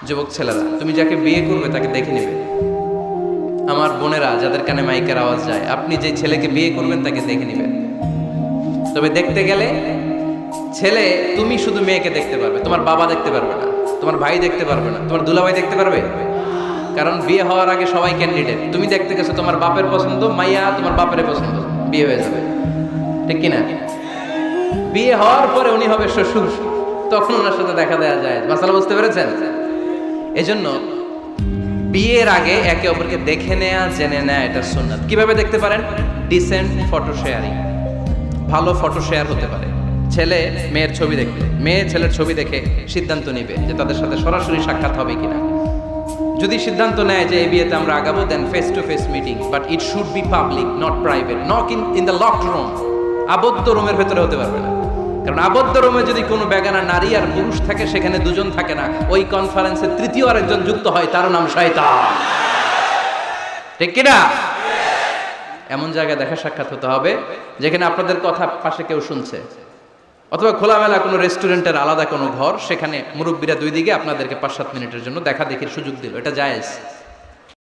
যুবক ছেলেরা, তুমি যাকে বিয়ে করবে তাকে দেখে নেবে। আমার বোনেরা যাদের কানে মাইকের আওয়াজ যায়, আপনি যে ছেলেকে বিয়ে করবেন তাকে দেখে নেবেন। তবে দেখতে গেলে ছেলে, তুমি শুধু মেয়েকে দেখতে পারবে, তোমার বাবা দেখতে পারবে না, তোমার ভাই দেখতে পারবে না, তোমার দুলাভাই দেখতে পারবে। কারণ বিয়ে হওয়ার আগে সবাই ক্যান্ডিডেট। তুমি দেখতে গেছো তোমার বাপের পছন্দ, মাইয়া তোমার বাপের পছন্দ, বিয়ে হয়ে যাবে, ঠিক কিনা? বিয়ে হওয়ার পরে উনি হবে শ্বশুর, তখন ওনার সাথে দেখা দেওয়া যায়। মাসালা বুঝতে পেরেছেন? এজন্য বিয়ের আগে একে অপরকে দেখে নেয়া, জেনে নেয়া, এটা সুন্নাত। কিভাবে দেখতে পারেন? ডিসেন্ট ফটো শেয়ারিং, ভালো ফটো শেয়ার হতে পারে। ছেলে মেয়ের ছবি দেখবে, মেয়ে ছেলের ছবি দেখে সিদ্ধান্ত নিবে যে তাদের সাথে সরাসরি সাক্ষাৎ হবে কিনা। যদি সিদ্ধান্ত নেয় যে এই বিয়েতে আমরা আগাবো, then face to face meeting, but it should be public, not private. Not in the locked room, আবদ্ধ রুমের ভেতরে হতে পারবে না। কারণ আবদ্ধ রুমে যদি কোনো বেগানা নারী আর পুরুষ থাকে, সেখানে দুজন থাকে না, ওই কনফারেন্সে তৃতীয় আরেকজন যুক্ত হয়, তার নাম শয়তান, ঠিক কিনা? এমন জায়গায় দেখা সাক্ষাৎ হতে হবে যেখানে আপনাদের কথা পাশে কেউ শুনছে, অথবা খোলামেলা কোনো রেস্টুরেন্টের আলাদা কোনো ঘর, সেখানে মুরব্বীরা দুই দিকে আপনাদেরকে 5-7 মিনিটের জন্য দেখা দেখির সুযোগ দিল, এটা জায়েজ।